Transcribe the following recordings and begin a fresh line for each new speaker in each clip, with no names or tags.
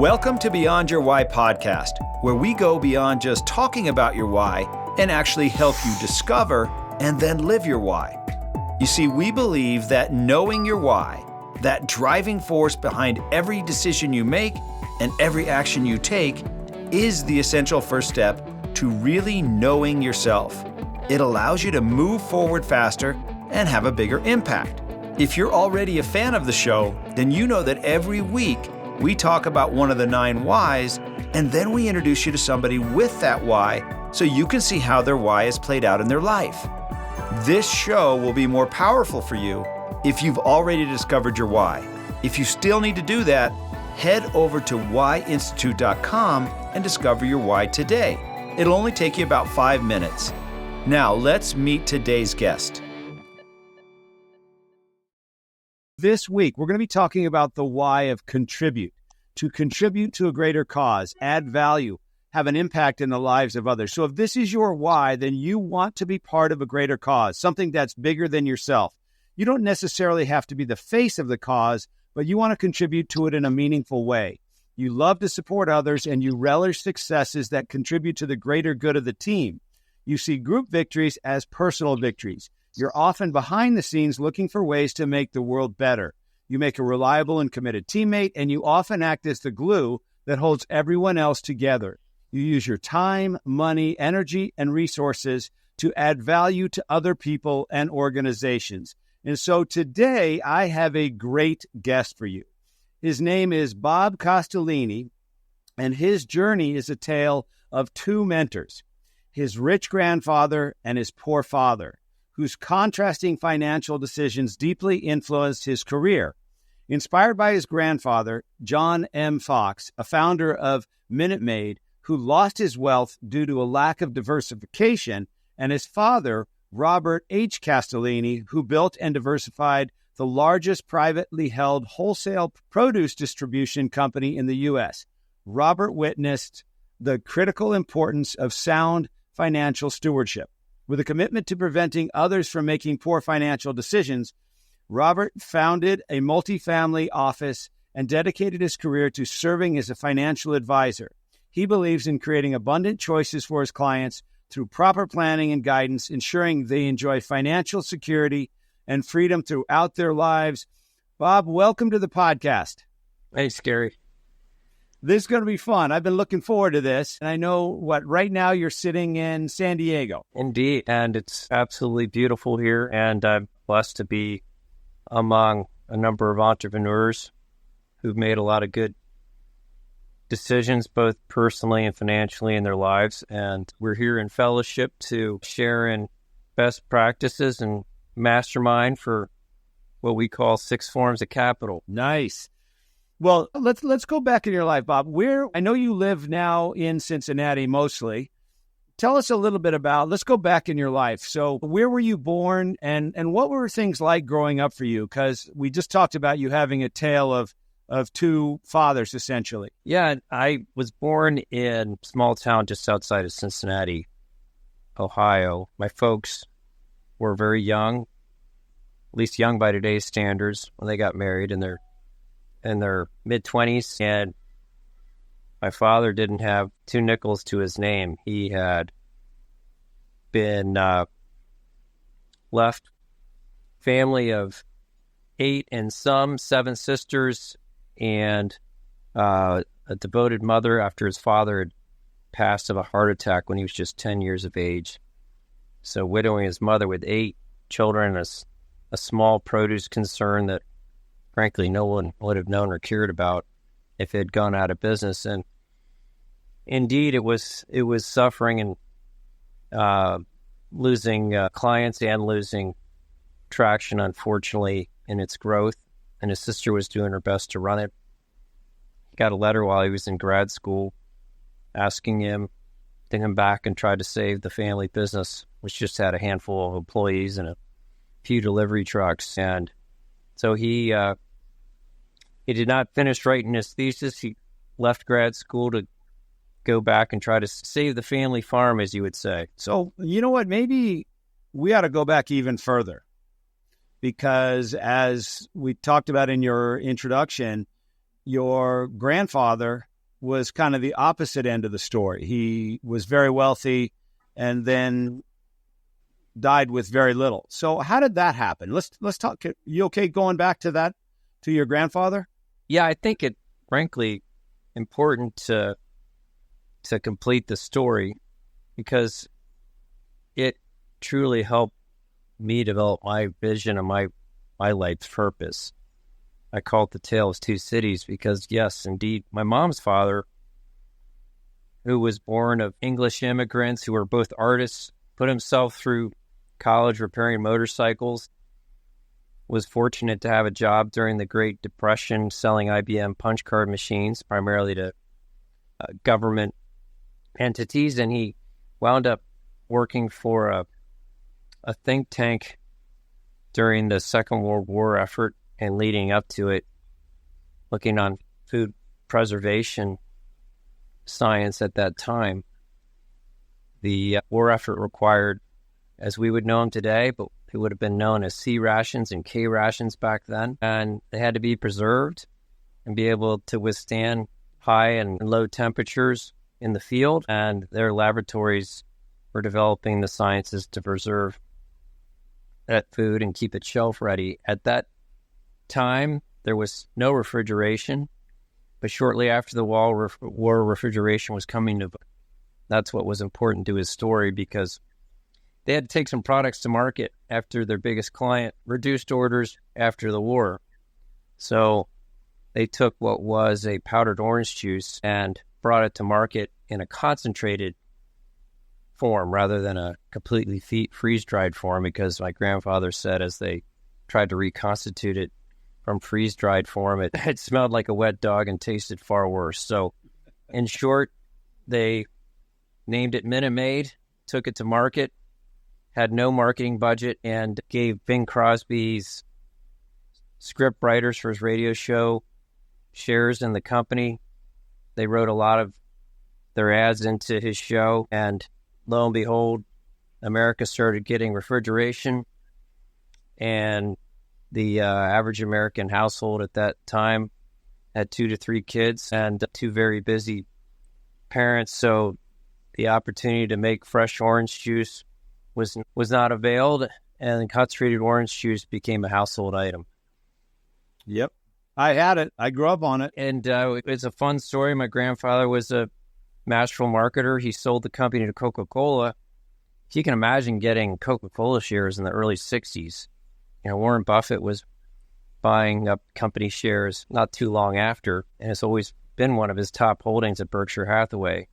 Welcome to Beyond Your Why podcast, where we go beyond just talking about your why and actually help you discover and then live your why. You see, we believe that knowing your why, that driving force behind every decision you make and every action you take, is the essential first step to really knowing yourself. It allows you to move forward faster and have a bigger impact. If you're already a fan of the show, then you know that every week we talk about one of the 9 whys, and then we introduce you to somebody with that why so you can see how their why is played out in their life. This show will be more powerful for you if you've already discovered your why. If you still need to do that, head over to WHY.os and discover your why today. It'll only take you about 5 minutes. Now, let's meet today's guest.
This week, we're going to be talking about the why of contribute. To contribute to a greater cause, add value, have an impact in the lives of others. So if this is your why, then you want to be part of a greater cause, something that's bigger than yourself. You don't necessarily have to be the face of the cause, but you want to contribute to it in a meaningful way. You love to support others, and you relish successes that contribute to the greater good of the team. You see group victories as personal victories. You're often behind the scenes looking for ways to make the world better. You make a reliable and committed teammate, and you often act as the glue that holds everyone else together. You use your time, money, energy, and resources to add value to other people and organizations. And so today, I have a great guest for you. His name is Bob Castellini, and his journey is a tale of 2 mentors, his rich grandfather and his poor father, whose contrasting financial decisions deeply influenced his career. Inspired by his grandfather, John M. Fox, a founder of Minute Maid, who lost his wealth due to a lack of diversification, and his father, Robert H. Castellini, who built and diversified the largest privately held wholesale produce distribution company in the U.S., Robert witnessed the critical importance of sound financial stewardship. With a commitment to preventing others from making poor financial decisions, Robert founded a multifamily office and dedicated his career to serving as a financial advisor. He believes in creating abundant choices for his clients through proper planning and guidance, ensuring they enjoy financial security and freedom throughout their lives. Bob, welcome to the podcast.
Thanks, Gary.
This is going to be fun. I've been looking forward to this. And I know right now you're sitting in San Diego.
Indeed. And it's absolutely beautiful here. And I'm blessed to be among a number of entrepreneurs who've made a lot of good decisions, both personally and financially in their lives. And we're here in fellowship to share in best practices and mastermind for what we call 6 forms of capital.
Nice. Well, let's go back in your life, Bob. I know you live now in Cincinnati mostly. Tell us a little bit let's go back in your life. So where were you born and what were things like growing up for you? Because we just talked about you having a tale of 2 fathers, essentially.
Yeah, I was born in a small town just outside of Cincinnati, Ohio. My folks were very young, at least young by today's standards, when they got married in their mid-20s, and my father didn't have 2 nickels to his name. He had been left family of 8 and some 7 sisters, and a devoted mother after his father had passed of a heart attack when he was just 10 years of age. So widowing his mother with 8 children, a small produce concern that frankly no one would have known or cared about if it had gone out of business. And indeed, it was suffering and losing clients and losing traction, unfortunately, in its growth. And his sister was doing her best to run it. He got a letter while he was in grad school asking him to come back and try to save the family business, which just had a handful of employees and a few delivery trucks. And so he did not finish writing his thesis. He left grad school to go back and try to save the family farm, as you would say.
So, you know what? Maybe we ought to go back even further, because as we talked about in your introduction, your grandfather was kind of the opposite end of the story. He was very wealthy and then died with very little. So how did that happen? Let's talk. You okay going back to that, to your grandfather?
Yeah, I think it, frankly, important to complete the story because it truly helped me develop my vision and my life's purpose. I call it the Tale of Two Cities because, yes, indeed, my mom's father, who was born of English immigrants who were both artists, put himself through college repairing motorcycles, was fortunate to have a job during the Great Depression selling IBM punch card machines, primarily to government entities, and he wound up working for a think tank during the Second World War effort and leading up to it, looking on food preservation science at that time. The war effort required, as we would know them today, but it would have been known as C rations and K rations back then, and they had to be preserved and be able to withstand high and low temperatures in the field, and their laboratories were developing the sciences to preserve that food and keep it shelf ready. At that time, there was no refrigeration, but shortly after the war, refrigeration was coming to. That's what was important to his story because they had to take some products to market after their biggest client reduced orders after the war. So they took what was a powdered orange juice and brought it to market in a concentrated form rather than a completely freeze-dried form, because my grandfather said as they tried to reconstitute it from freeze-dried form, it smelled like a wet dog and tasted far worse. So in short, they named it Minute Maid, took it to market, had no marketing budget, and gave Bing Crosby's script writers for his radio show shares in the company. They wrote a lot of their ads into his show, and lo and behold, America started getting refrigeration, and the average American household at that time had 2 to 3 kids and 2 very busy parents, so the opportunity to make fresh orange juice was not availed, and concentrated orange juice became a household item.
Yep. I had it. I grew up on it.
And it's a fun story. My grandfather was a masterful marketer. He sold the company to Coca-Cola. If you can imagine getting Coca-Cola shares in the early 60s. Warren Buffett was buying up company shares not too long after, and it's always been one of his top holdings at Berkshire Hathaway.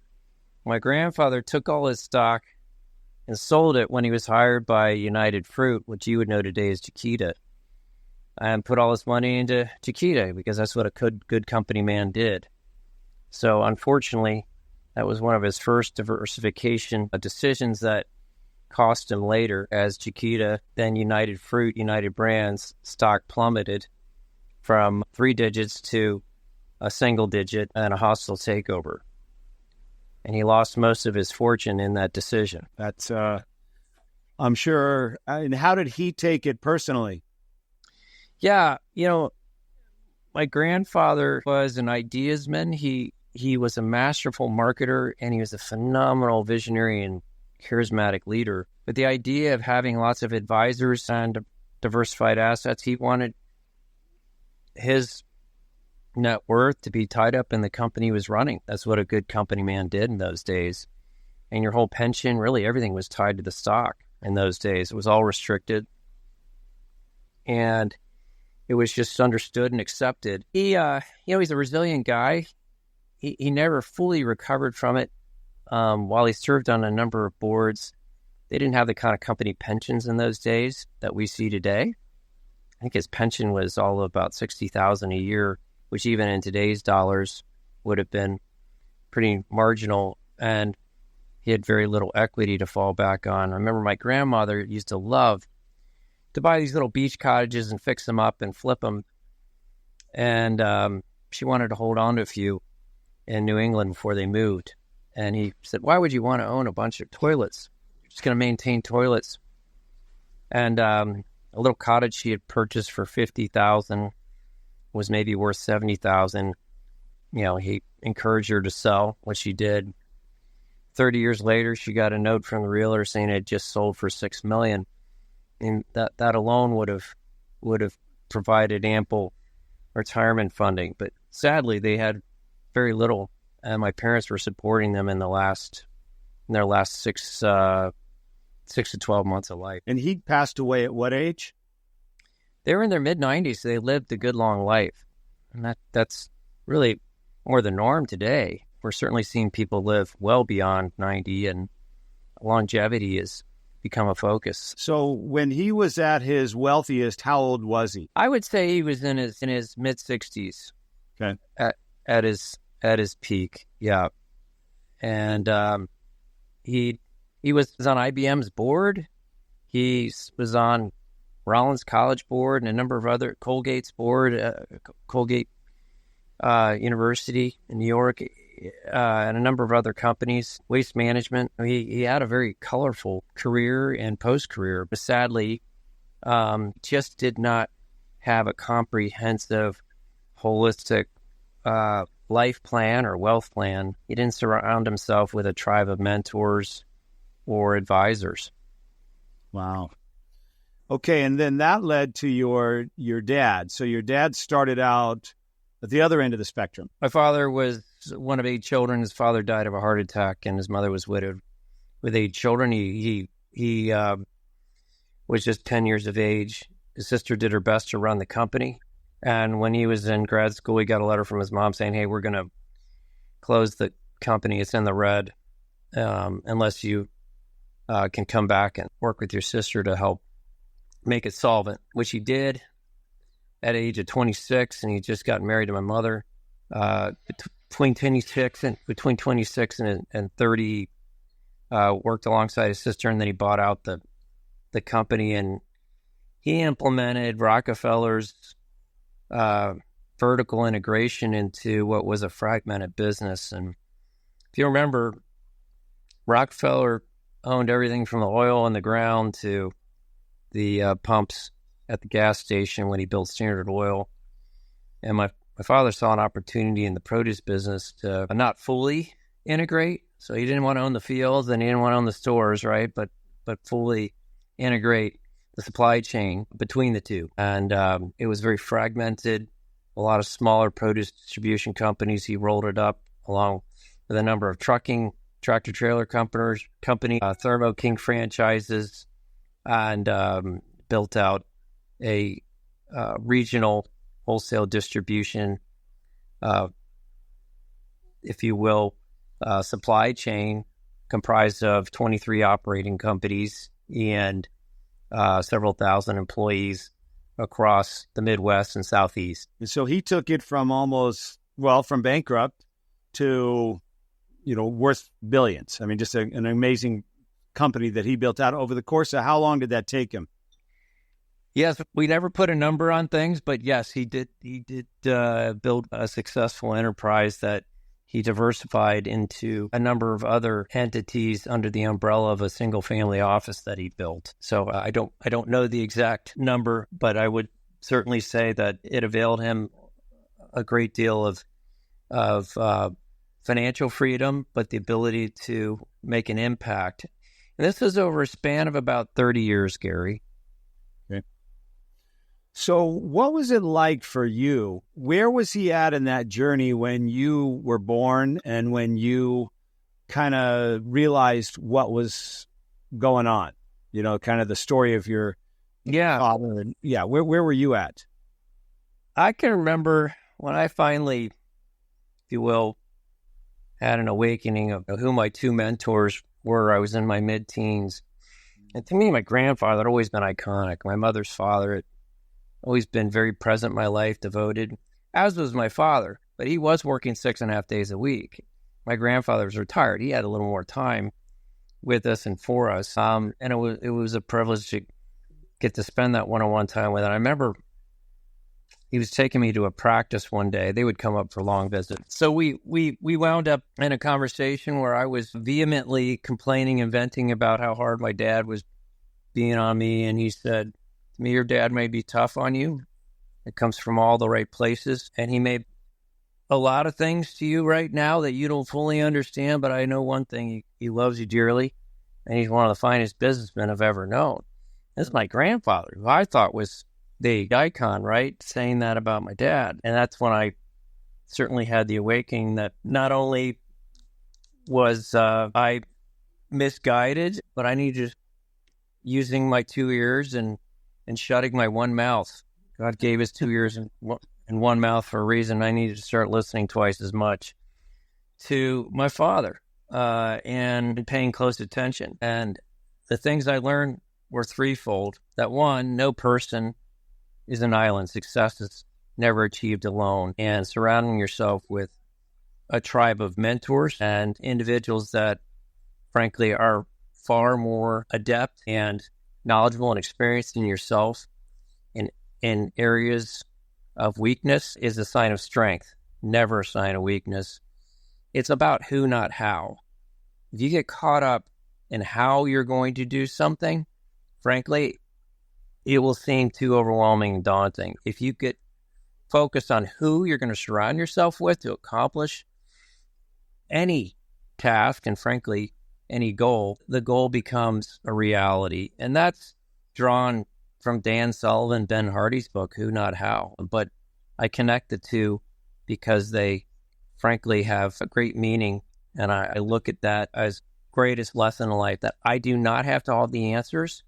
My grandfather took all his stock and sold it when he was hired by United Fruit, which you would know today as Chiquita, and put all his money into Chiquita because that's what a good company man did. So unfortunately, that was one of his first diversification decisions that cost him later, as Chiquita, then United Fruit, United Brands stock plummeted from 3 digits to a single digit and a hostile takeover. And he lost most of his fortune in that decision.
That's, I'm sure. And how did he take it personally?
Yeah, my grandfather was an ideasman. He was a masterful marketer, and he was a phenomenal visionary and charismatic leader. But the idea of having lots of advisors and diversified assets, he wanted his net worth to be tied up in the company he was running. That's what a good company man did in those days. And your whole pension, really everything was tied to the stock in those days. It was all restricted. And it was just understood and accepted. He's a resilient guy. He never fully recovered from it. While he served on a number of boards, they didn't have the kind of company pensions in those days that we see today. I think his pension was all about $60,000 a year, which even in today's dollars would have been pretty marginal, and he had very little equity to fall back on. I remember my grandmother used to love to buy these little beach cottages and fix them up and flip them, and she wanted to hold on to a few in New England before they moved. And he said, "Why would you want to own a bunch of toilets? You're just going to maintain toilets." And a little cottage she had purchased for $50,000 was maybe worth $70,000 he encouraged her to sell, which she did. 30 years later, she got a note from the realtor saying it had just sold for $6 million. And that alone would have provided ample retirement funding. But sadly, they had very little, and my parents were supporting them in their last 6 to 12 months of life.
And he passed away at what age?
They were in their mid-90s, so they lived a good long life. And that's really more the norm today. We're certainly seeing people live well beyond 90, and longevity has become a focus.
So when he was at his wealthiest, how old was he?
I would say he was in his mid-60s.
Okay.
At his peak, yeah. And he was on IBM's board. He was on Rollins College board and a number of other Colgate's board, Colgate University in New York, and a number of other companies, Waste Management. He had a very colorful career and post-career, but sadly, just did not have a comprehensive, holistic life plan or wealth plan. He didn't surround himself with a tribe of mentors or advisors.
Wow. Okay, and then that led to your dad. So your dad started out at the other end of the spectrum.
My father was one of 8 children. His father died of a heart attack, and his mother was widowed with 8 children. He was just 10 years of age. His sister did her best to run the company. And when he was in grad school, he got a letter from his mom saying, hey, we're going to close the company. It's in the red unless you can come back and work with your sister to help make it solvent, which he did at the age of 26, and he just got married to my mother. Between 26 and 30, worked alongside his sister, and then he bought out the company, and he implemented Rockefeller's vertical integration into what was a fragmented business. And if you remember, Rockefeller owned everything from the oil in the ground to the pumps at the gas station when he built Standard Oil. And my father saw an opportunity in the produce business to not fully integrate. So he didn't want to own the fields and he didn't want to own the stores, right? But fully integrate the supply chain between the two. And it was very fragmented. A lot of smaller produce distribution companies. He rolled it up along with a number of trucking, tractor-trailer company, Thermo King franchises, and built out a regional wholesale distribution, if you will, supply chain comprised of 23 operating companies and several thousand employees across the Midwest and Southeast.
And so he took it from from bankrupt to, worth billions. I mean, just an amazing company that he built out over the course of how long did that take him?
Yes, we never put a number on things, but yes, he did build a successful enterprise that he diversified into a number of other entities under the umbrella of a single family office that he built. So I don't know the exact number, but I would certainly say that it availed him a great deal of financial freedom, but the ability to make an impact. And this was over a span of about 30 years, Gary.
Okay. So what was it like for you? Where was he at in that journey when you were born and when you kind of realized what was going on? Kind of the story of your father. And, where were you at?
I can remember when I finally, if you will, had an awakening of who my 2 mentors were. I was in my mid-teens. And to me, my grandfather had always been iconic. My mother's father had always been very present in my life, devoted, as was my father. But he was working 6.5 days a week. My grandfather was retired. He had a little more time with us and for us. And it was a privilege to get to spend that one-on-one time with him. I remember he was taking me to a practice one day. They would come up for long visits. So we wound up in a conversation where I was vehemently complaining and venting about how hard my dad was being on me. And he said to me, your dad may be tough on you. It comes from all the right places. And he may a lot of things to you right now that you don't fully understand, but I know one thing, he loves you dearly, and he's one of the finest businessmen I've ever known. This is my grandfather, who I thought was the icon, right? Saying that about my dad. And that's when I certainly had the awakening that not only was I misguided, but I needed using my 2 ears and shutting my one mouth. God gave us 2 ears and one mouth for a reason. I needed to start listening twice as much to my father and paying close attention. And the things I learned were threefold. That one, no person is an island. Success is never achieved alone. And surrounding yourself with a tribe of mentors and individuals that, frankly, are far more adept and knowledgeable and experienced than yourself in areas of weakness is a sign of strength, never a sign of weakness. It's about who, not how. If you get caught up in how you're going to do something, frankly, it will seem too overwhelming and daunting. If you get focused on who you're going to surround yourself with to accomplish any task and, frankly, any goal, the goal becomes a reality. And that's drawn from Dan Sullivan, Ben Hardy's book, Who, Not How. But I connect the two because they, frankly, have a great meaning. And I look at that as greatest lesson in life, that I do not have to have the answers,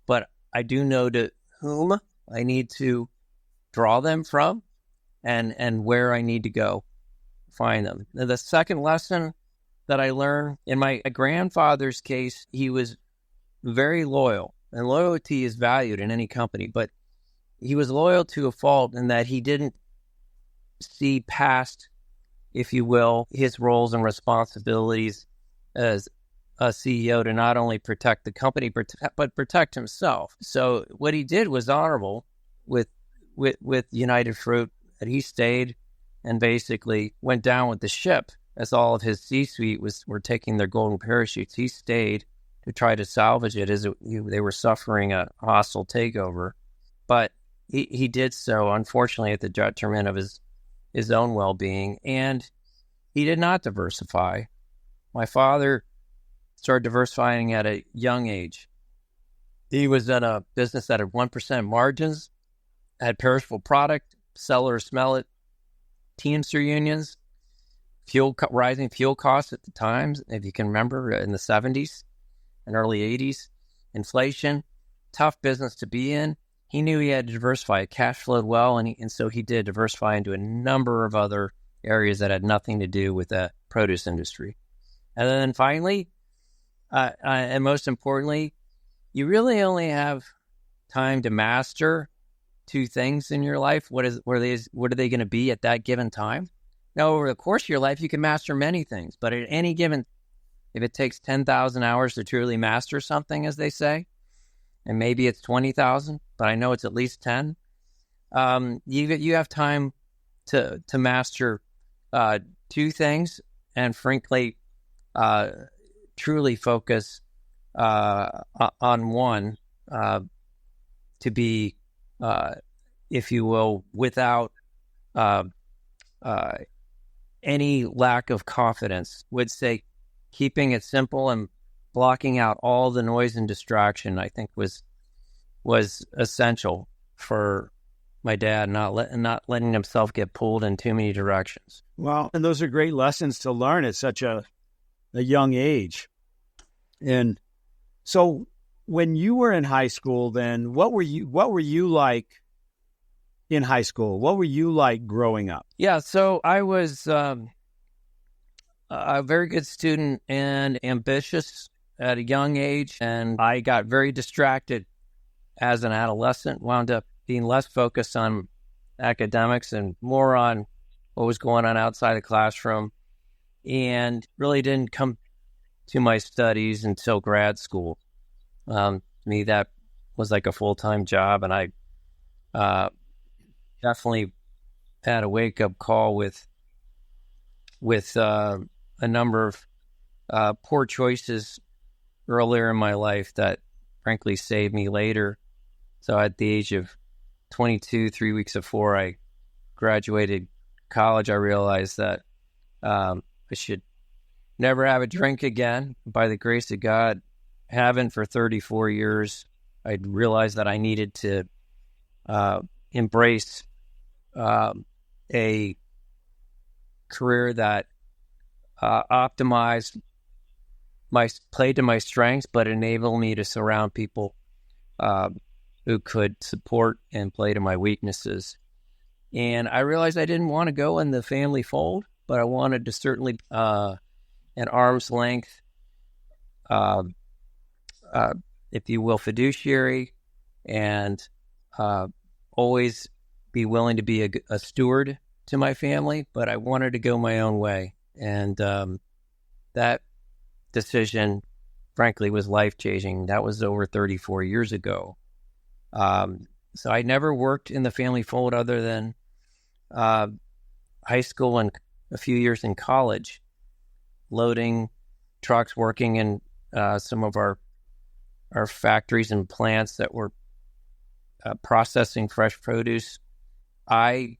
but I do know to whom I need to draw them from and where I need to go find them. Now, the second lesson that I learned in my grandfather's case, he was very loyal, and loyalty is valued in any company, but he was loyal to a fault in that he didn't see past, if you will, his roles and responsibilities as a CEO to not only protect the company, but protect himself. So what he did was honorable with United Fruit, that he stayed and basically went down with the ship as all of his C-suite were taking their golden parachutes. He stayed to try to salvage it as they were suffering a hostile takeover. But he did so, unfortunately, at the detriment of his own well-being, and he did not diversify. My father started diversifying at a young age. He was in a business that had 1% margins, had perishable product, sell it or smell it, Teamster unions, rising fuel costs at the time, if you can remember, in the 70s and early 80s, inflation, tough business to be in. He knew he had to diversify. It cash flowed well, and so he did diversify into a number of other areas that had nothing to do with the produce industry. And then finally, and most importantly, you really only have time to master two things in your life. What are they going to be at that given time? Now, over the course of your life, you can master many things, but at any given, if it takes 10,000 hours to truly master something, as they say, and maybe it's 20,000, but I know it's at least 10, you have time to master two things, and frankly, truly focus on one to be, if you will, without any lack of confidence. Would say keeping it simple and blocking out all the noise and distraction, I think was essential for my dad, not letting himself get pulled in too many directions.
Well, and those are great lessons to learn at such a young age. And so when you were in high school, then what were you like in high school? What were you like growing up?
Yeah, so I was a very good student and ambitious at a young age, and I got very distracted as an adolescent, wound up being less focused on academics and more on what was going on outside the classroom, and really didn't come to my studies until grad school. To me, that was like a full-time job, and I definitely had a wake-up call with a number of poor choices earlier in my life that frankly saved me later. So at the age of 22, 3 weeks before I graduated college, I realized that I should never have a drink again. By the grace of God, haven't for 34 years. I realized that I needed to embrace a career that optimized played to my strengths, but enabled me to surround people who could support and play to my weaknesses. And I realized I didn't want to go in the family fold, but I wanted to certainly an arm's length, if you will, fiduciary, and always be willing to be a steward to my family. But I wanted to go my own way. And that decision, frankly, was life-changing. That was over 34 years ago. So I never worked in the family fold other than high school and a few years in college, loading trucks, working in some of our factories and plants that were processing fresh produce. I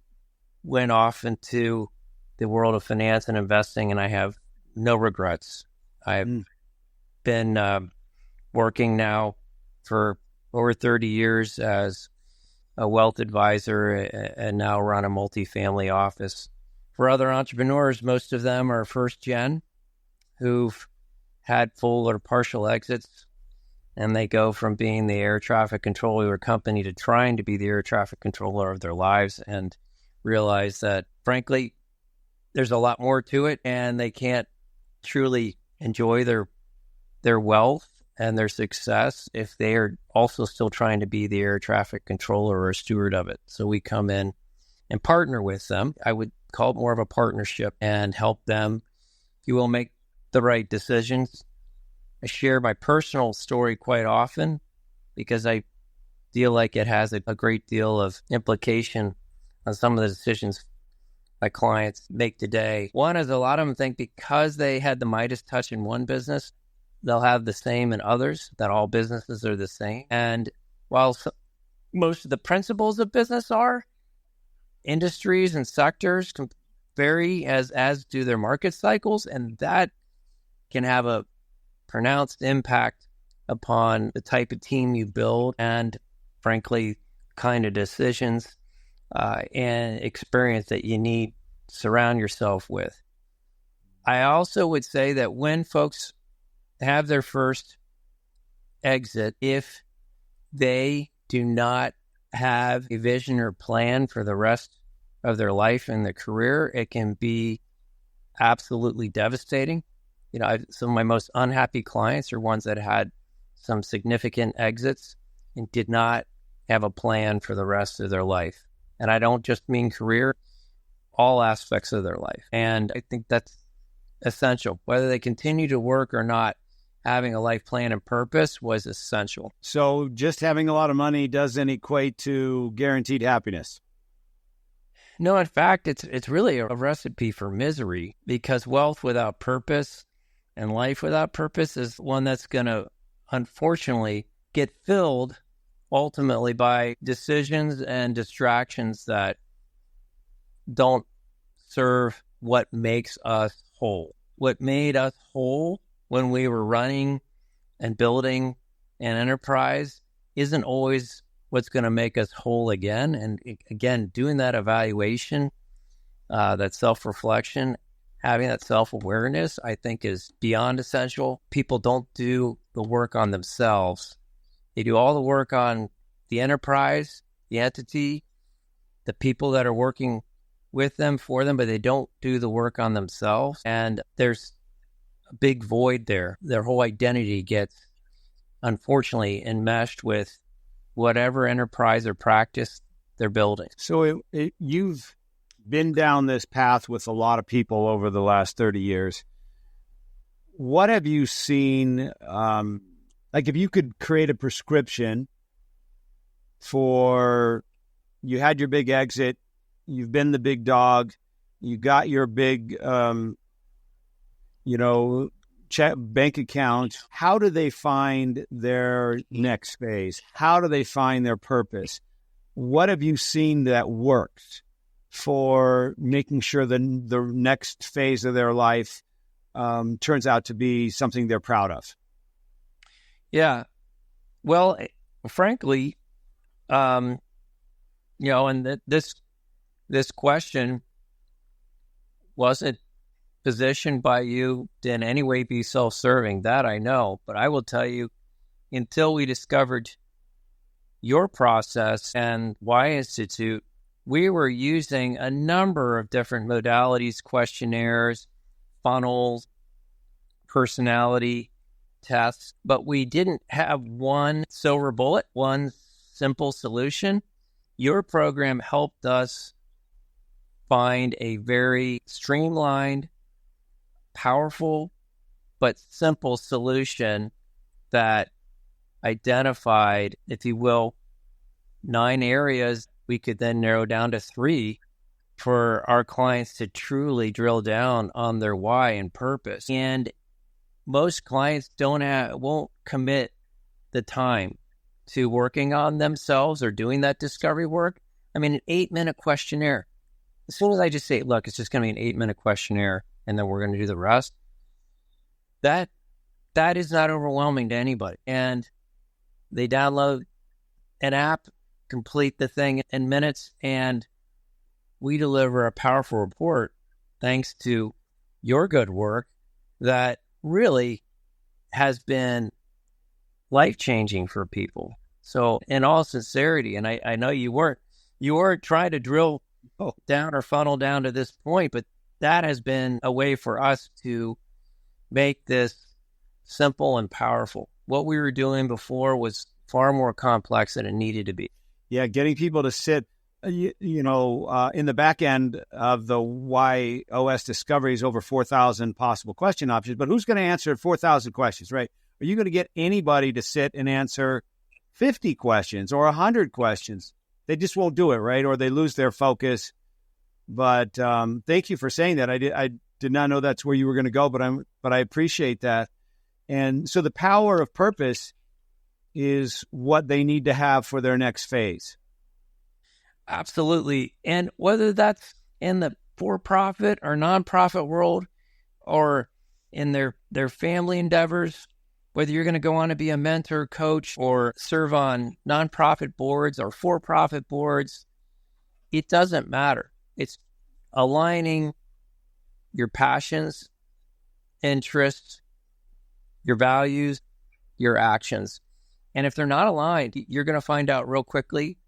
went off into the world of finance and investing, and I have no regrets. I've been working now for over 30 years as a wealth advisor and now run a multifamily office. For other entrepreneurs, most of them are first gen who've had full or partial exits, and they go from being the air traffic controller of their company to trying to be the air traffic controller of their lives, and realize that, frankly, there's a lot more to it, and they can't truly enjoy their wealth and their success if they are also still trying to be the air traffic controller or a steward of it. So we come in and partner with them. I would call it more of a partnership and help them, if you will, make the right decisions. I share my personal story quite often because I feel like it has a great deal of implication on some of the decisions my clients make today. One is a lot of them think because they had the Midas touch in one business, they'll have the same in others, that all businesses are the same. And while most of the principles of business are, industries and sectors can vary as do their market cycles, and that can have a pronounced impact upon the type of team you build and, frankly, kind of decisions and experience that you need to surround yourself with. I also would say that when folks have their first exit, if they do not have a vision or plan for the rest of their life and their career, it can be absolutely devastating. Some of my most unhappy clients are ones that had some significant exits and did not have a plan for the rest of their life. And I don't just mean career, all aspects of their life. And I think that's essential. Whether they continue to work or not, having a life plan and purpose was essential.
So just having a lot of money doesn't equate to guaranteed happiness.
No, in fact, it's really a recipe for misery, because wealth without purpose and life without purpose is one that's going to, unfortunately, get filled ultimately by decisions and distractions that don't serve what makes us whole. What made us whole when we were running and building an enterprise isn't always what's going to make us whole again. And again, doing that evaluation, that self-reflection, having that self-awareness, I think is beyond essential. People don't do the work on themselves. They do all the work on the enterprise, the entity, the people that are working with them, for them, but they don't do the work on themselves. And there's a big void there. Their whole identity gets, unfortunately, enmeshed with whatever enterprise or practice they're building.
So you've been down this path with a lot of people over the last 30 years. What have you seen? Like, if you could create a prescription for, you had your big exit, you've been the big dog, you got your big, bank account. How do they find their next phase? How do they find their purpose? What have you seen that works? for making sure the next phase of their life turns out to be something they're proud of?
Yeah. Well, frankly, and this question wasn't positioned by you to in any way be self-serving. That I know, but I will tell you, until we discovered your process and Why Institute, we were using a number of different modalities, questionnaires, funnels, personality tests, but we didn't have one silver bullet, one simple solution. Your program helped us find a very streamlined, powerful, but simple solution that identified, if you will, 9 areas. We could then narrow down to 3 for our clients to truly drill down on their why and purpose. And most clients won't commit the time to working on themselves or doing that discovery work. I mean, an 8-minute questionnaire. As soon as I just say, look, it's just going to be an 8-minute questionnaire, and then we're going to do the rest, that is not overwhelming to anybody. And they download an app, complete the thing in minutes, and we deliver a powerful report thanks to your good work that really has been life-changing for people. So in all sincerity, and I know you weren't trying to drill down or funnel down to this point, but that has been a way for us to make this simple and powerful. What we were doing before was far more complex than it needed to be.
Yeah, getting people to sit, in the back end of the WHY.os discovery is over 4,000 possible question options, but who's going to answer 4,000 questions, right? Are you going to get anybody to sit and answer 50 questions or 100 questions? They just won't do it, right? Or they lose their focus. But thank you for saying that. I did not know that's where you were going to go, but I appreciate that. And so the power of purpose is what they need to have for their next phase.
Absolutely. And whether that's in the for-profit or nonprofit world or in their family endeavors, whether you're going to go on to be a mentor, coach, or serve on nonprofit boards or for-profit boards, it doesn't matter. It's aligning your passions, interests, your values, your actions. And if they're not aligned, you're going to find out real quickly,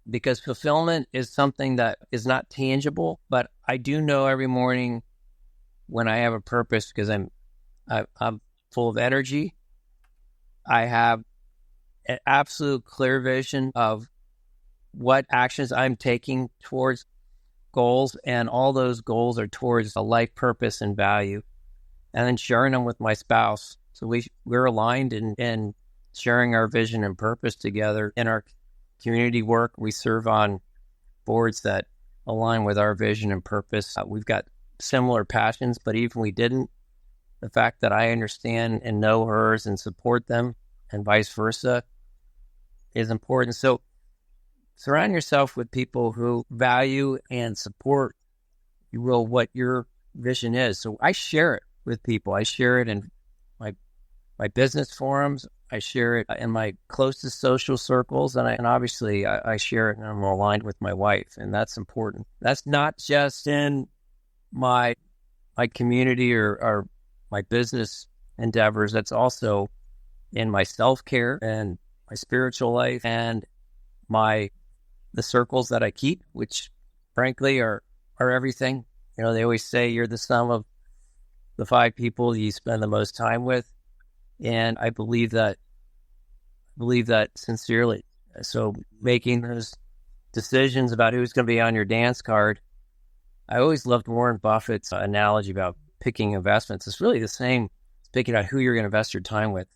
because fulfillment is something that is not tangible. But I do know every morning when I have a purpose, because I'm full of energy. I have an absolute clear vision of what actions I'm taking towards goals, and all those goals are towards a life purpose and value, and then sharing them with my spouse. So we're aligned in sharing our vision and purpose together. In our community work, we serve on boards that align with our vision and purpose. We've got similar passions, but even we didn't, the fact that I understand and know hers and support them and vice versa is important. So surround yourself with people who value and support, if you will, what your vision is. So I share it with people. I share it in my business forums. I share it in my closest social circles, and obviously I share it, and I'm aligned with my wife, and that's important. That's not just in my community or my business endeavors. That's also in my self-care and my spiritual life and the circles that I keep, which frankly are everything. You know, they always say you're the sum of the 5 people you spend the most time with, and I believe that sincerely. So making those decisions about who's going to be on your dance card, I always loved Warren Buffett's analogy about picking investments. It's really the same as picking out who you're going to invest your time with.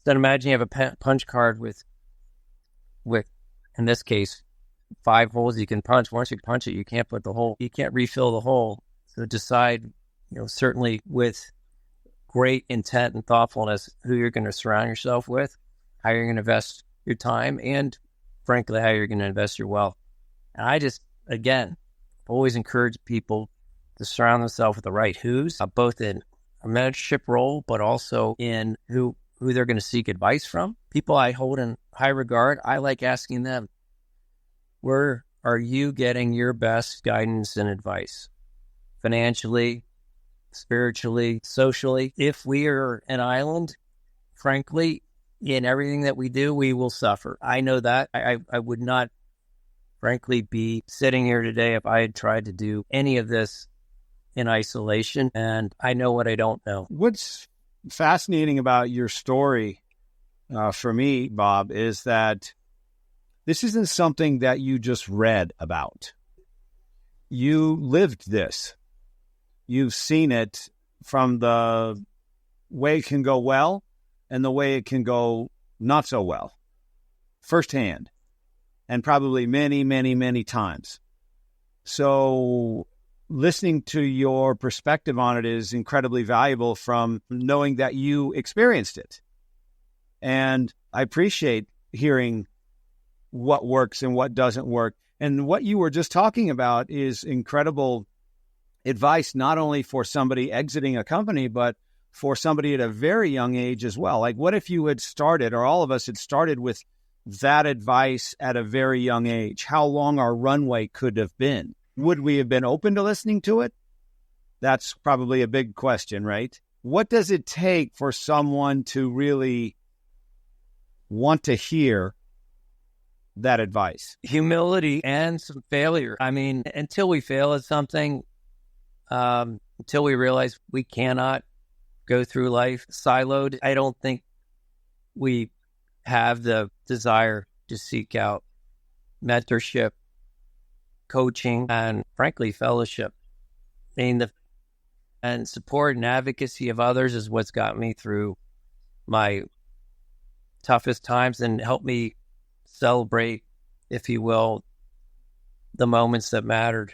Then imagine you have a punch card with, in this case, 5 holes you can punch. Once you punch it, you can't refill the hole. So decide, certainly with great intent and thoughtfulness, who you're going to surround yourself with, how you're going to invest your time, and frankly, how you're going to invest your wealth. And again, always encourage people to surround themselves with the right who's, both in a mentorship role, but also in who they're going to seek advice from. People I hold in high regard, I like asking them, where are you getting your best guidance and advice? Financially, spiritually, socially. If we are an island, frankly, in everything that we do, we will suffer. I know that. I would not, frankly, be sitting here today if I had tried to do any of this in isolation, and I know what I don't know.
What's fascinating about your story, for me, Bob, is that this isn't something that you just read about. You lived this. You've seen it from the way it can go well and the way it can go not so well, firsthand, and probably many, many, many times. So listening to your perspective on it is incredibly valuable from knowing that you experienced it. And I appreciate hearing what works and what doesn't work. And what you were just talking about is incredible advice, not only for somebody exiting a company, but for somebody at a very young age as well. Like, what if you had started, or all of us had started with that advice at a very young age? How long our runway could have been? Would we have been open to listening to it? That's probably a big question, right? What does it take for someone to really want to hear that advice?
Humility and some failure. I mean, until we fail at something, until we realize we cannot go through life siloed, I don't think we have the desire to seek out mentorship, coaching, and frankly, fellowship. I mean, and support and advocacy of others is what's got me through my toughest times and helped me celebrate, if you will, the moments that mattered.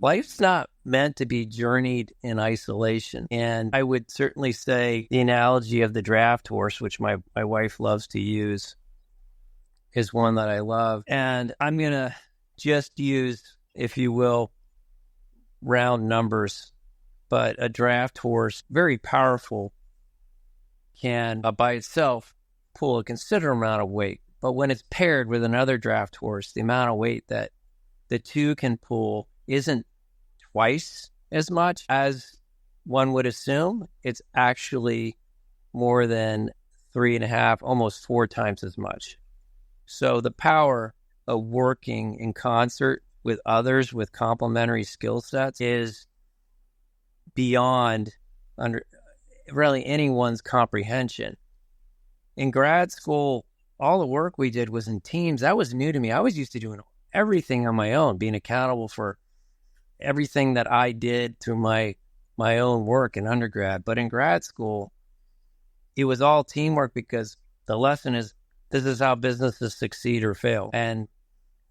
Life's not meant to be journeyed in isolation. And I would certainly say the analogy of the draft horse, which my wife loves to use, is one that I love. And I'm going to just use, if you will, round numbers. But a draft horse, very powerful, can by itself pull a considerable amount of weight. But when it's paired with another draft horse, the amount of weight that the two can pull isn't twice as much as one would assume. It's actually more than 3.5, almost 4 times as much. So the power of working in concert with others with complementary skill sets is beyond really anyone's comprehension. In grad school, all the work we did was in teams. That was new to me. I was used to doing everything on my own, being accountable for everything that I did through my own work in undergrad. But in grad school, it was all teamwork, because the lesson is this is how businesses succeed or fail. And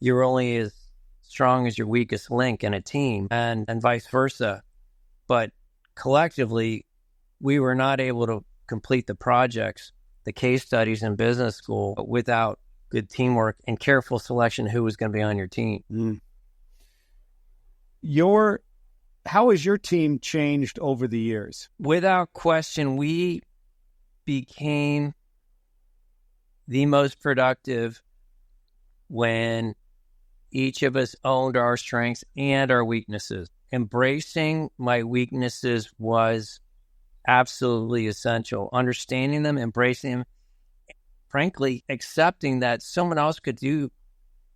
you're only as strong as your weakest link in a team, and vice versa. But collectively, we were not able to complete the projects, the case studies in business school, without good teamwork and careful selection who was going to be on your team.
How has your team changed over the years?
Without question, we became the most productive when each of us owned our strengths and our weaknesses. Embracing my weaknesses was absolutely essential. Understanding them, embracing them, frankly, accepting that someone else could do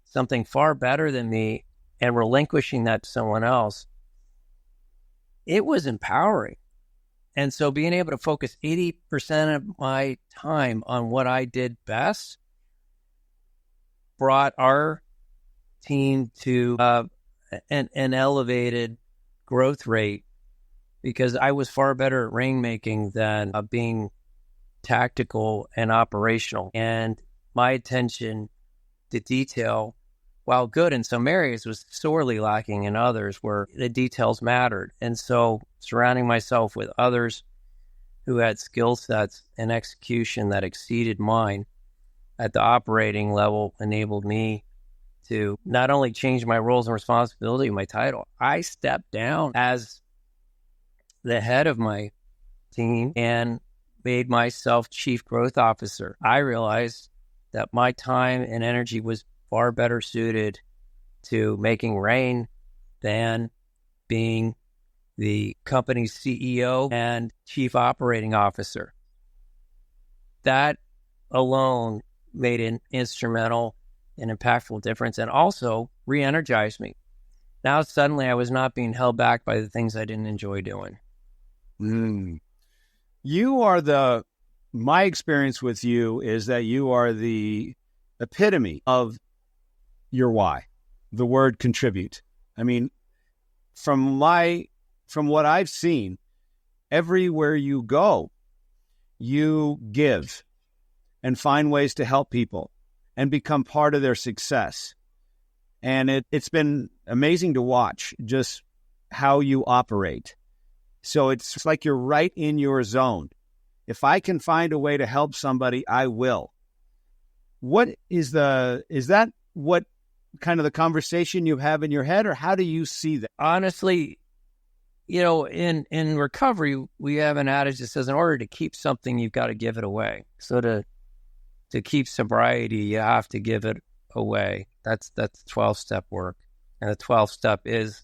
something far better than me and relinquishing that to someone else, it was empowering. And so being able to focus 80% of my time on what I did best brought our team to an elevated growth rate, because I was far better at rainmaking than being tactical and operational. And my attention to detail, while good in some areas, was sorely lacking in others where the details mattered. And so surrounding myself with others who had skill sets and execution that exceeded mine at the operating level enabled me to not only change my roles and responsibility, my title, I stepped down as the head of my team and made myself chief growth officer. I realized that my time and energy was far better suited to making rain than being the company's CEO and chief operating officer. That alone made an instrumental and impactful difference, and also re-energized me. Now suddenly I was not being held back by the things I didn't enjoy doing.
You are my experience with you is that you are the epitome of your why, the word contribute. I mean, from what I've seen, everywhere you go, you give and find ways to help people and become part of their success. And it's been amazing to watch just how you operate. So it's like you're right in your zone. If I can find a way to help somebody, I will. Is that what kind of the conversation you have in your head, or how do you see that?
Honestly, in recovery, we have an adage that says in order to keep something, you've got to give it away. So to keep sobriety, you have to give it away. That's 12-step work. And the 12th step is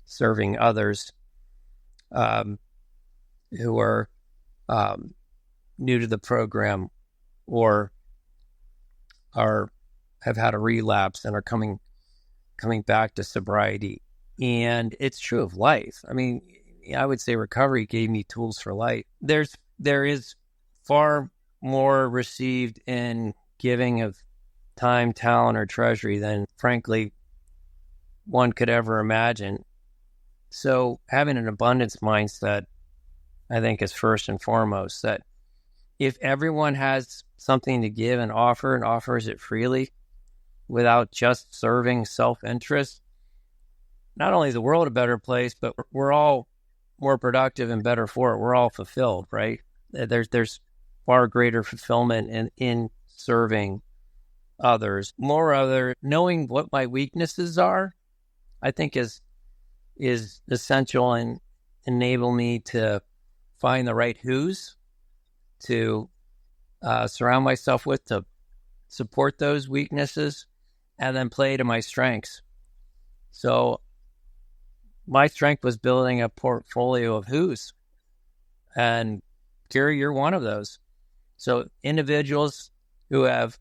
serving others who are new to the program or have had a relapse and are coming back to sobriety. And it's true of life. I mean, I would say recovery gave me tools for life. There is far more received in giving of time, talent, or treasury than, frankly, one could ever imagine. So having an abundance mindset, I think, is first and foremost. That if everyone has something to give and offers it freely without just serving self-interest, not only is the world a better place, but we're all more productive and better for it. We're all fulfilled, right? There's far greater fulfillment in serving others. Moreover, knowing what my weaknesses are, I think is essential and enable me to find the right who's to surround myself with to support those weaknesses and then play to my strengths. So my strength was building a portfolio of who's, and Gary, you're one of those. So individuals who have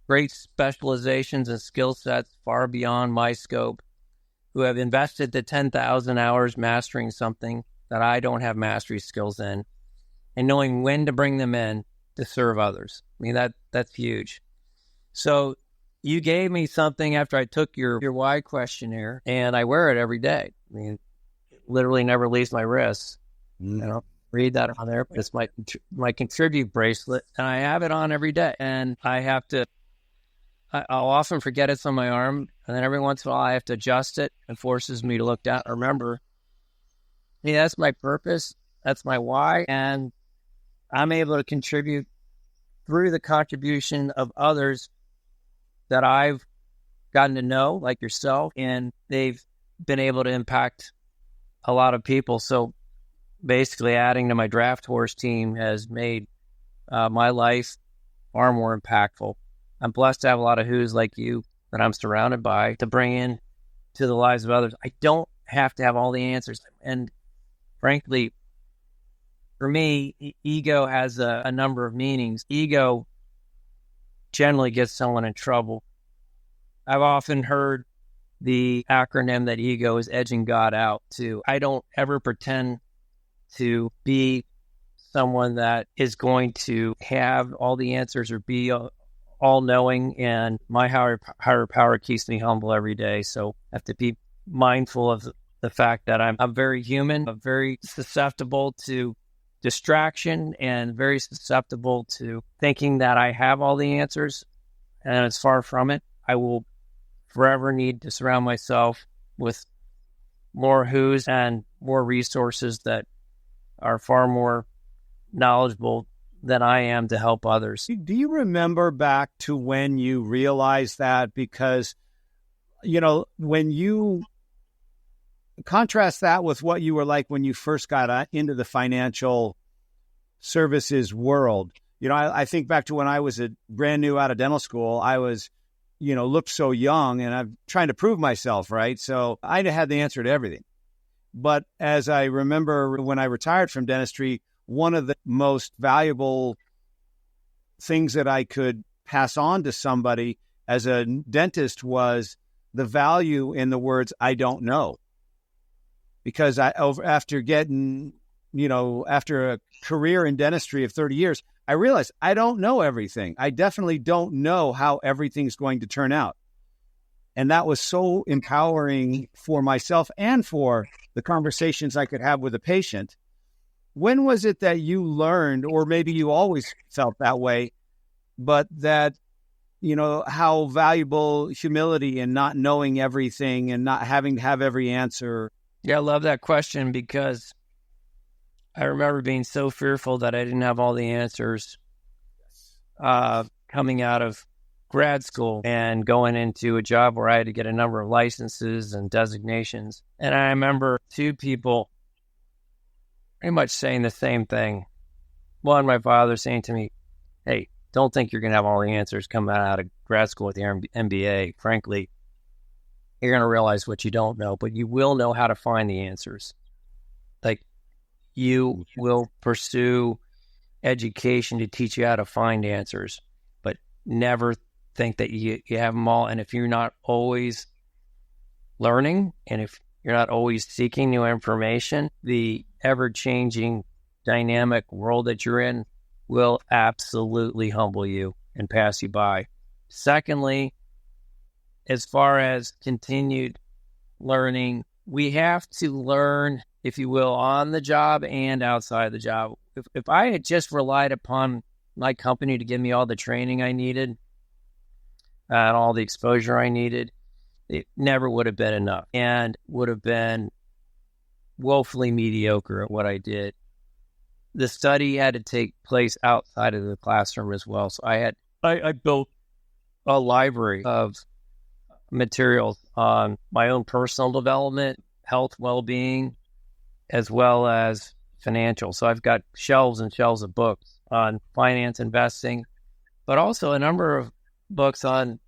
great specializations and skill sets far beyond my scope, who have invested the 10,000 hours mastering something that I don't have mastery skills in, and knowing when to bring them in to serve others. I mean, that's huge. So you gave me something after I took your why questionnaire, and I wear it every day. I mean, it literally never leaves my wrists. Read that on there, but it's my contribute bracelet, and I have it on every day. And I'll often forget it's on my arm, and then every once in a while I have to adjust it. It forces me to look down. Remember, that's my purpose. That's my why, and I'm able to contribute through the contribution of others that I've gotten to know, like yourself, and they've been able to impact a lot of people. So basically adding to my draft horse team has made my life far more impactful. I'm blessed to have a lot of who's like you that I'm surrounded by to bring in to the lives of others. I don't have to have all the answers. And frankly, for me, ego has a number of meanings. Ego generally gets someone in trouble. I've often heard the acronym that ego is edging God out to. I don't ever pretend to be someone that is going to have all the answers or be all-knowing, and my higher power keeps me humble every day. So I have to be mindful of the fact that I'm very human, I'm very susceptible to distraction, and very susceptible to thinking that I have all the answers, and it's far from it. I will forever need to surround myself with more who's and more resources that are far more knowledgeable than I am to help others.
Do you remember back to when you realized that? Because, when you contrast that with what you were like when you first got into the financial services world. I think back to when I was brand new out of dental school. I was, looked so young, and I'm trying to prove myself, right? So I had the answer to everything. But as I remember when I retired from dentistry, one of the most valuable things that I could pass on to somebody as a dentist was the value in the words, "I don't know." Because after a career in dentistry of 30 years, I realized I don't know everything. I definitely don't know how everything's going to turn out. And that was so empowering for myself and for the conversations I could have with a patient. When was it that you learned, or maybe you always felt that way, but that, how valuable humility and not knowing everything and not having to have every answer?
Yeah, I love that question, because I remember being so fearful that I didn't have all the answers coming out of grad school and going into a job where I had to get a number of licenses and designations. And I remember two people pretty much saying the same thing. One, my father saying to me, "Hey, don't think you're going to have all the answers coming out of grad school with your MBA. Frankly, you're going to realize what you don't know, but you will know how to find the answers. Like, you will pursue education to teach you how to find answers, but never think that you have them all. And if you're not always learning, and if you're not always seeking new information, the ever-changing dynamic world that you're in will absolutely humble you and pass you by." Secondly, as far as continued learning, we have to learn, if you will, on the job and outside the job. If I had just relied upon my company to give me all the training I needed and all the exposure I needed, it never would have been enough and would have been woefully mediocre at what I did. The study had to take place outside of the classroom as well. So I built a library of materials on my own personal development, health, well-being, as well as financial. So I've got shelves and shelves of books on finance, investing, but also a number of books on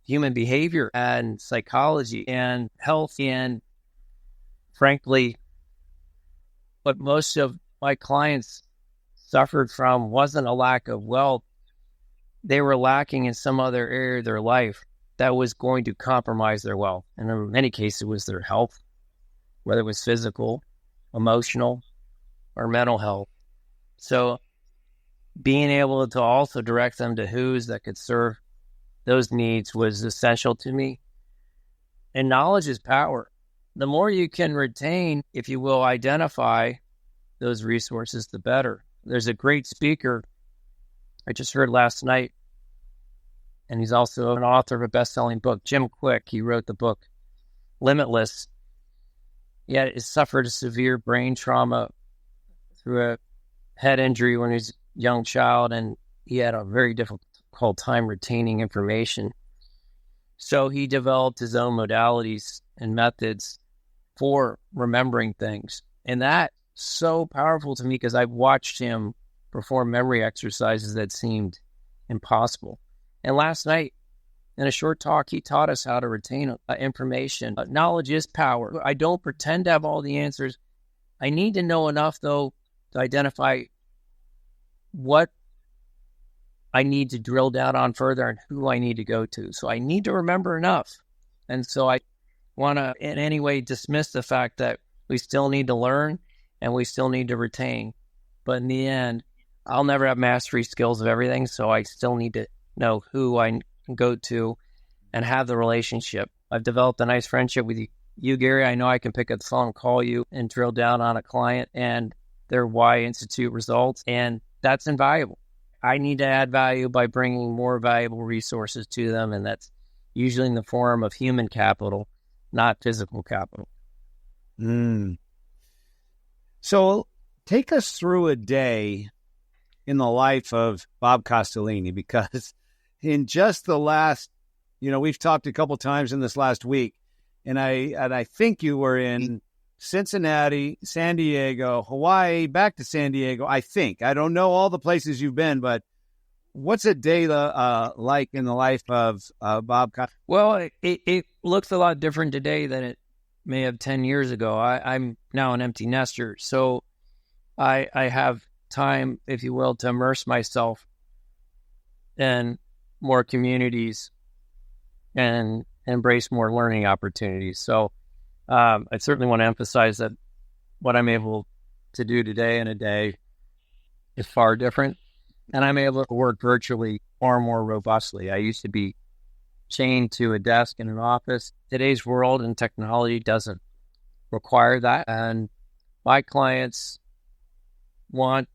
human behavior and psychology and health. And frankly, what most of my clients suffered from wasn't a lack of wealth. They were lacking in some other area of their life that was going to compromise their wealth. And in many cases, it was their health, whether it was physical, emotional, or mental health. So being able to also direct them to who's that could serve those needs was essential to me. And knowledge is power. The more you can retain, if you will, identify those resources, the better. There's a great speaker I just heard last night, and he's also an author of a best-selling book, Jim Quick. He wrote the book Limitless. He had suffered a severe brain trauma through a head injury when he was a young child, and he had a very difficult time retaining information. So he developed his own modalities and methods for remembering things. And that's so powerful to me because I've watched him perform memory exercises that seemed impossible. And last night, in a short talk, he taught us how to retain information. Knowledge is power. I don't pretend to have all the answers. I need to know enough, though, to identify what I need to drill down on further and who I need to go to. So I need to remember enough. And so I want to in any way dismiss the fact that we still need to learn and we still need to retain. But in the end, I'll never have mastery skills of everything, so I still need to know who I can go to and have the relationship. I've developed a nice friendship with you, Gary. I know I can pick up the phone, call you, and drill down on a client and their Why Institute results, and that's invaluable. I need to add value by bringing more valuable resources to them, and that's usually in the form of human capital, not physical capital.
So take us through a day in the life of Bob Castellini, because in just the last, we've talked a couple times in this last week, and I think you were in Cincinnati, San Diego, Hawaii, back to San Diego. I think. I don't know all the places you've been, but what's a day like in the life of Bob Castellini?
Well, it looks a lot different today than it may have 10 years ago. I'm now an empty nester, so I have time, if you will, to immerse myself in more communities and embrace more learning opportunities. So I certainly want to emphasize that what I'm able to do today in a day is far different, and I'm able to work virtually far more robustly. I used to be chained to a desk in an office. Today's world and technology doesn't require that, and my clients want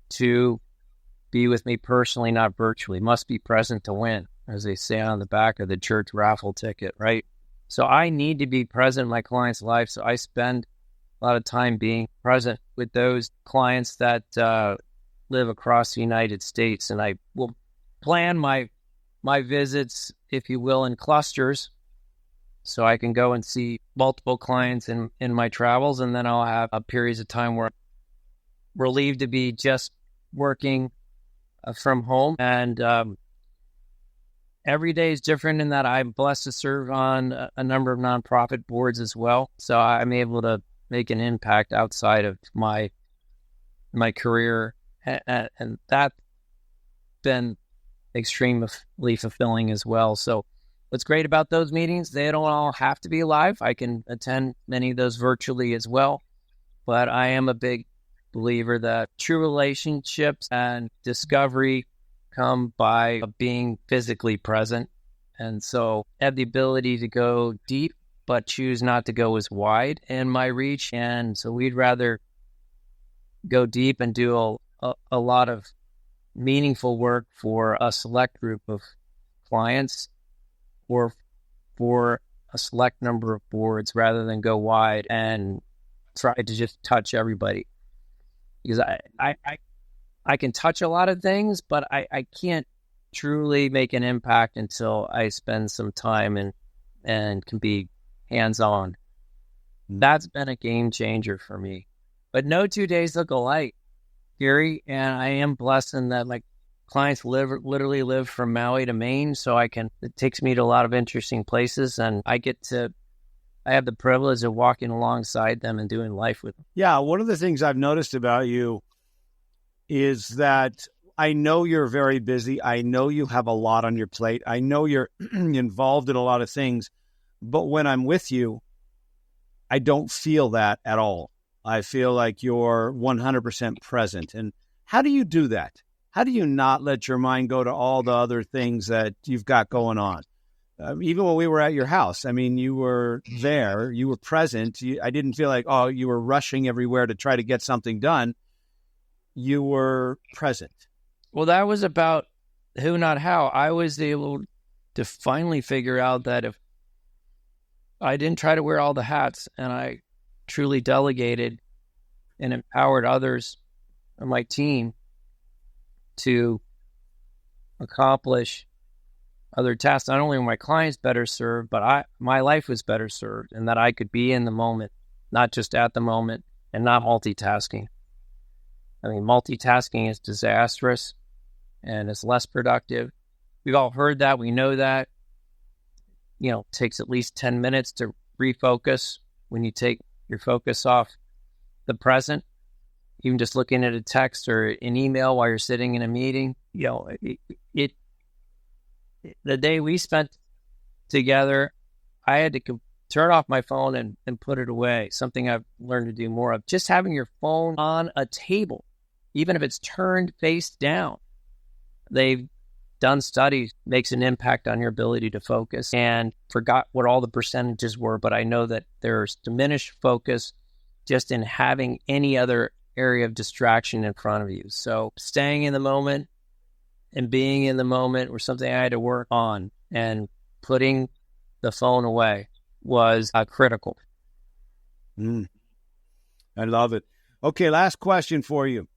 to be with me personally, not virtually. Must be present to win, as they say on the back of the church raffle ticket, right? So I need to be present in my client's life. So I spend a lot of time being present with those clients that live across the United States. And I will plan my visits, if you will, in clusters, so I can go and see multiple clients in my travels. And then I'll have periods of time where I'm relieved to be just working from home. And every day is different in that I'm blessed to serve on a number of nonprofit boards as well. So I'm able to make an impact outside of my career. And that's been extremely fulfilling as well. So what's great about those meetings, they don't all have to be live. I can attend many of those virtually as well. But I am a big believer that true relationships and discovery come by being physically present. And so I have the ability to go deep, but choose not to go as wide in my reach. And so we'd rather go deep and do a lot of meaningful work for a select group of clients or for a select number of boards rather than go wide and try to just touch everybody. Because I can touch a lot of things, but I can't truly make an impact until I spend some time and can be hands-on. That's been a game changer for me. But no 2 days look alike, Gary, and I am blessed in that my clients literally live from Maui to Maine, so it takes me to a lot of interesting places, and I have the privilege of walking alongside them and doing life with them.
Yeah, one of the things I've noticed about you is that I know you're very busy. I know you have a lot on your plate. I know you're involved in a lot of things. But when I'm with you, I don't feel that at all. I feel like you're 100% present. And how do you do that? How do you not let your mind go to all the other things that you've got going on? Even when we were at your house, I mean, you were there, you were present. I didn't feel like, you were rushing everywhere to try to get something done. You were present.
Well, that was about who, not how. I was able to finally figure out that if I didn't try to wear all the hats and I truly delegated and empowered others on my team to accomplish other tasks, not only were my clients better served, but my life was better served, and that I could be in the moment, not just at the moment, and not multitasking. I mean, multitasking is disastrous and it's less productive. We've all heard that. We know that. It takes at least 10 minutes to refocus when you take your focus off the present. Even just looking at a text or an email while you're sitting in a meeting, the day we spent together, I had to turn off my phone and put it away, something I've learned to do more of. Just having your phone on a table, even if it's turned face down. They've done studies, makes an impact on your ability to focus, and forgot what all the percentages were, but I know that there's diminished focus just in having any other area of distraction in front of you. So staying in the moment and being in the moment was something I had to work on, and putting the phone away was critical.
I love it. Okay, last question for you.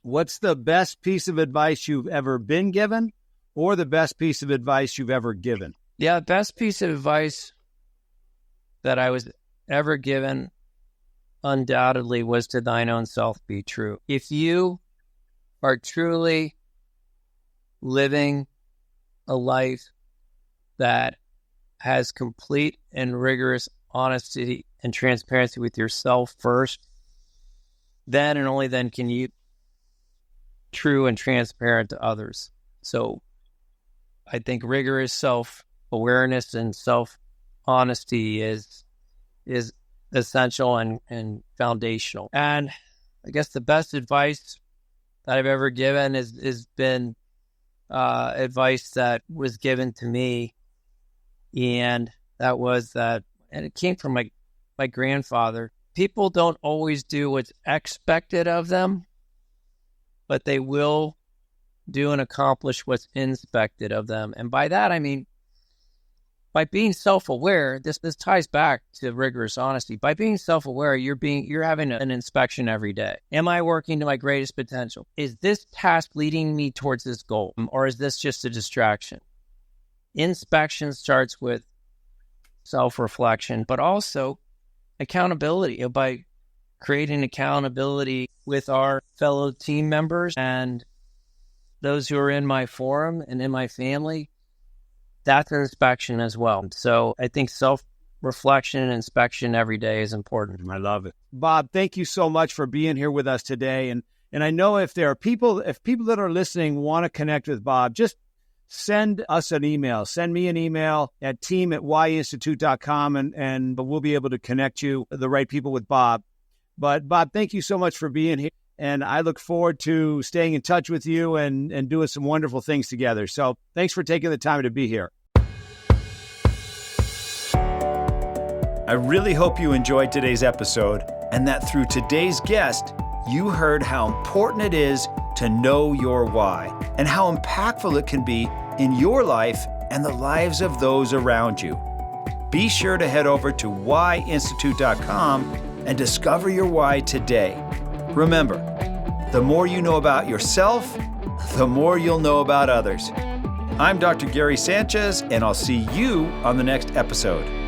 What's the best piece of advice you've ever been given or the best piece of advice you've ever given?
Yeah, best piece of advice that I was ever given undoubtedly was to thine own self be true. If you are truly living a life that has complete and rigorous honesty and transparency with yourself first, then and only then can you true and transparent to others. So I think rigorous self-awareness and self-honesty is essential and foundational. And I guess the best advice that I've ever given has been advice that was given to me, and that was that, and it came from my grandfather. People don't always do what's expected of them, but they will do and accomplish what's inspected of them. And by that, I mean, by being self-aware, this ties back to rigorous honesty. By being self-aware, you're having an inspection every day. Am I working to my greatest potential? Is this task leading me towards this goal? Or is this just a distraction? Inspection starts with self-reflection, but also accountability, by creating accountability with our fellow team members and those who are in my forum and in my family. That's an inspection as well. So I think self-reflection and inspection every day is important.
I love it. Bob, thank you so much for being here with us today. And I know if people that are listening want to connect with Bob, just send us an email. Send me an email at team@whyinstitute.com and we'll be able to connect you, the right people, with Bob. But Bob, thank you so much for being here. And I look forward to staying in touch with you and doing some wonderful things together. So thanks for taking the time to be here.
I really hope you enjoyed today's episode and that through today's guest, you heard how important it is to know your why and how impactful it can be in your life and the lives of those around you. Be sure to head over to WHY.institute.com and discover your why today. Remember, the more you know about yourself, the more you'll know about others. I'm Dr. Gary Sanchez, and I'll see you on the next episode.